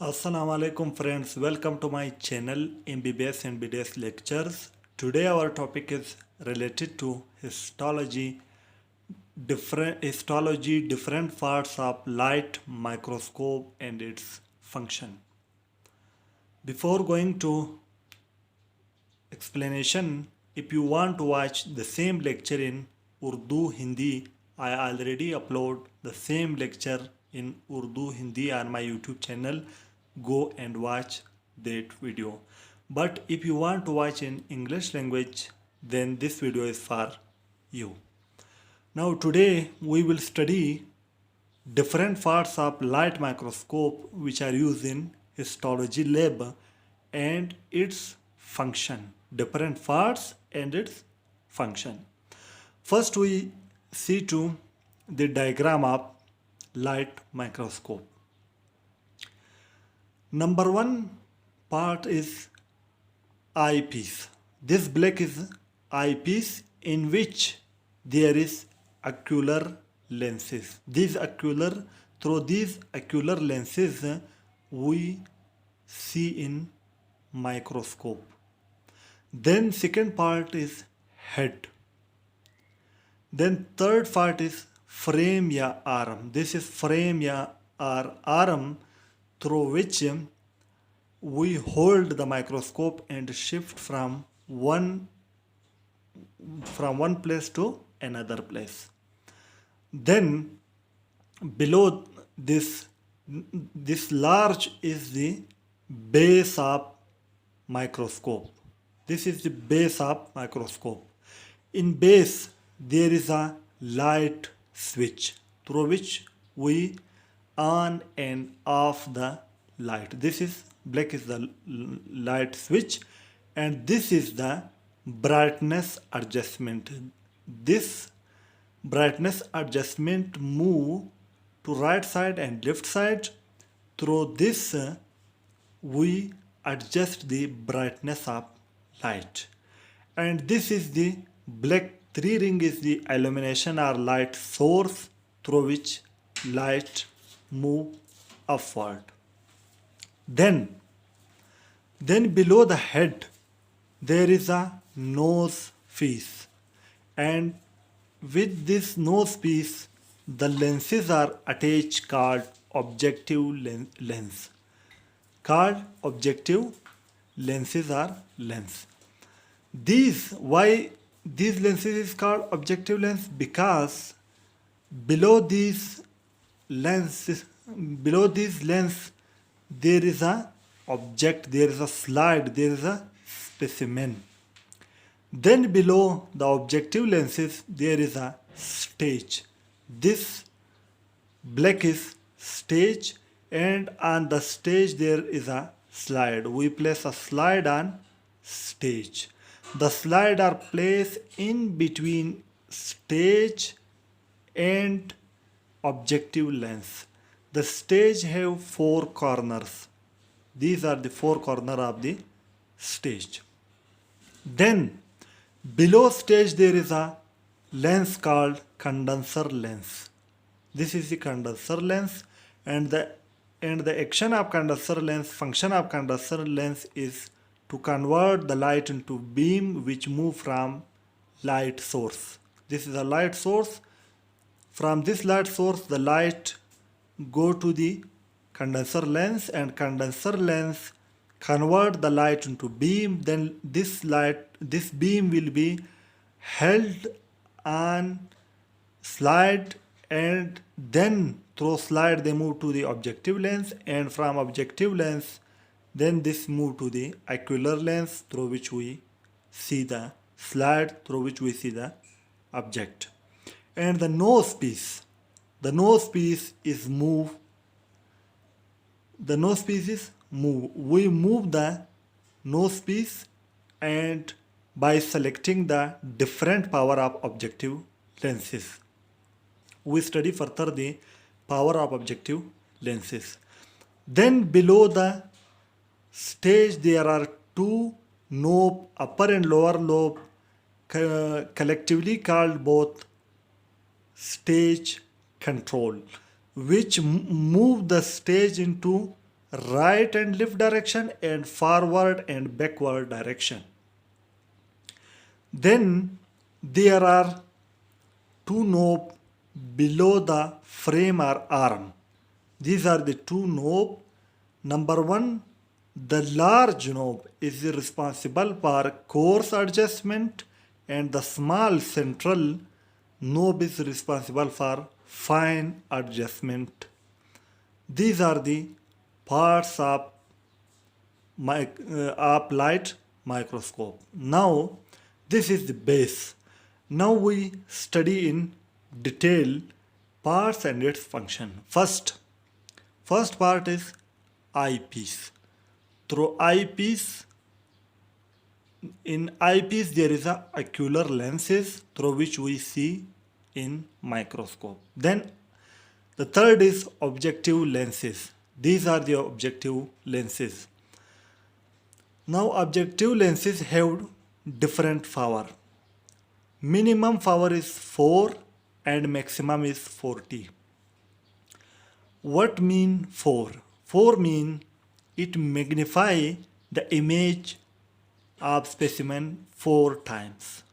Assalamu alaikum friends, welcome to my channel MBBS and BDS lectures. Today our topic is related to histology, different parts of light microscope and its function. Before going to explanation, if you want to watch the same lecture in Urdu Hindi, I already upload the same lecture in Urdu Hindi on my YouTube channel. Go and watch that video. But if you want to watch in English language, then this video is for you. Now today we will study different parts of light microscope which are used in histology lab and its function. Different parts and its function. First we see to the diagram of light microscope. Number one part is eyepiece. This black is eyepiece in which there is ocular lenses. Through these ocular lenses we see in microscope. Then second part is head. Then third part is frame या arm. This is frame या arm through which we hold the microscope and shift from one place to another place. Then below this large is the base of microscope. This is the base of microscope. In base there is a light switch through which we on and off the light. This is black is the light switch and this is the brightness adjustment. This brightness adjustment move to right side and left side. Through this we adjust the brightness of light. And this is the black 3 ring is the illumination or light source through which light move upward. Then below the head there is a nose piece, and with this nose piece the lenses are attached called objective lens. Called objective lenses are lens. Why these lenses is called objective lens? Because below these lens there is a object, there is a slide, there is a specimen. Then below the objective lenses there is a stage. This black is stage, and on the stage there is a slide. We place a slide on stage. The slide are placed in between stage and objective lens. The stage have 4 corners. These are the 4 corners of the stage. Then below stage there is a lens called condenser lens. This is the condenser lens, and the action of condenser lens, function of condenser lens is to convert the light into beam which move from light source. This is a light source. From this light source the light go to the condenser lens, and condenser lens convert the light into beam. Then this beam will be held on slide, and then through slide they move to the objective lens, and from objective lens then this move to the ocular lens through which we see the slide, through which we see the object. And the nose piece is move. The nose piece is move. We move the nose piece, and by selecting the different power of objective lenses. We study further the power of objective lenses. Then below the stage there are 2 lobe, upper and lower lobe, collectively called both stage control, which move the stage into right and left direction and forward and backward direction. Then there are two knobs below the frame or arm. These are the two knobs. Number one, the large knob is responsible for coarse adjustment and the small central knob is responsible for fine adjustment. These are the parts of light microscope. Now, this is the base. Now we study in detail parts and its function. First part is eyepiece. Through eyepiece, in eyepiece there is a ocular lenses through which we see in microscope. Then the third is objective lenses. These are the objective lenses. Now objective lenses have different power. Minimum power is 4 and maximum is 40. What mean 4? 4 mean it magnify the image of specimen 4 times.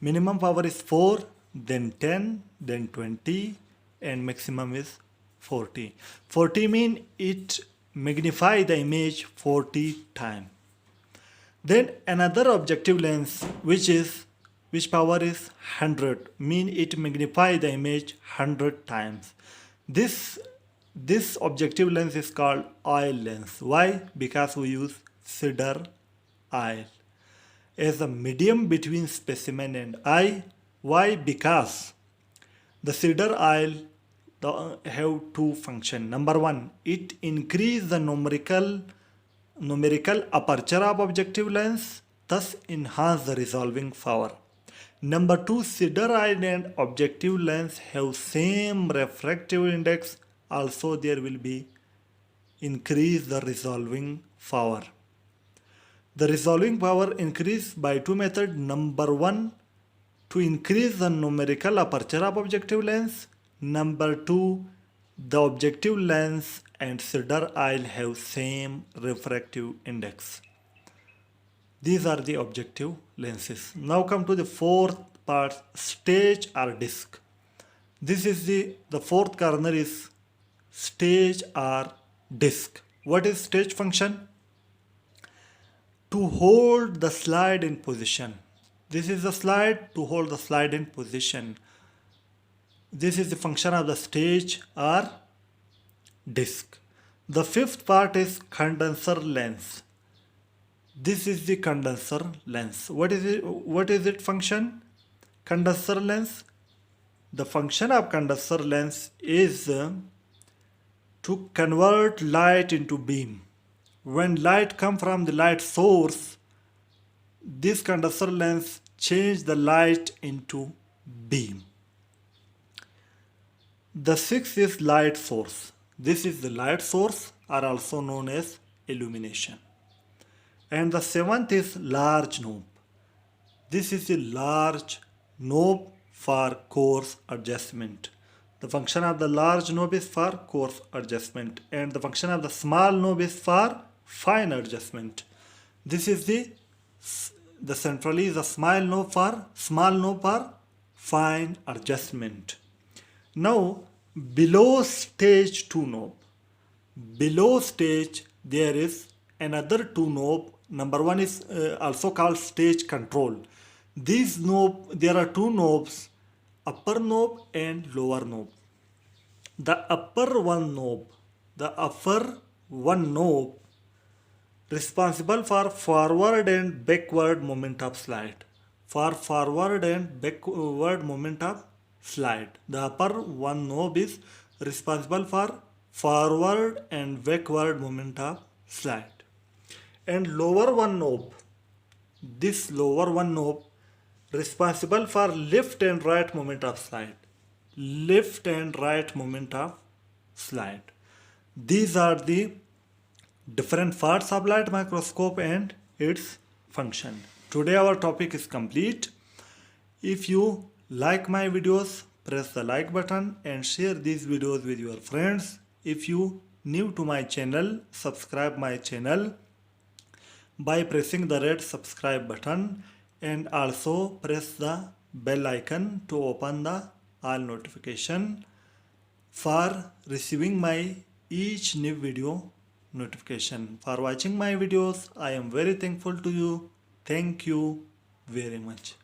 Minimum power is 4, then 10, then 20 and maximum is 40. 40 mean it magnify the image 40 times. Then another objective lens which power is 100 mean it magnify the image 100 times. This objective lens is called oil lens. Why? Because we use cedar oil as a medium between specimen and eye. Why? Because the cedar oil have two functions. Number one, it increase the numerical aperture of objective lens, thus enhance the resolving power. Number two, cedar oil and objective lens have same refractive index. Also there will be increase the resolving power. The resolving power increase by two methods. Number one, to increase the numerical aperture of objective lens. Number two, the objective lens and cedar oil have same refractive index. These are the objective lenses. Now come to the fourth part, stage or disc. This is the fourth corner is stage or disc. What is stage function? To hold the slide in position. This is the slide, to hold the slide in position. This is the function of the stage or disc. The fifth part is condenser lens. This is the condenser lens. What is it? What is its function? Condenser lens. The function of condenser lens is to convert light into beam. When light comes from the light source, this condenser lens change the light into beam. The sixth is light source. This is the light source, or also known as illumination. And the seventh is large knob. This is a large knob for coarse adjustment. The function of the large knob is for coarse adjustment, and the function of the small knob is for fine adjustment. This is the centrally is a small knob for fine adjustment. Now below stage 2 knob. Below stage there is another two knob. Number one is also called stage control. These knob, there are two knobs, upper knob and lower knob. The upper one knob responsible for forward and backward movement of slide. For forward and backward movement of slide. The upper one knob is responsible for forward and backward movement of slide. And lower one knob, this lower one knob responsible for left and right movement of slide. Left and right movement of slide. These are the different parts of light microscope and its function. Today our topic is complete. If you like my videos, press the like button and share these videos with your friends. If you new to my channel, subscribe my channel by pressing the red subscribe button and also press the bell icon to open the all notification for receiving my each new video notification. For watching my videos, I am very thankful to you. Thank you very much.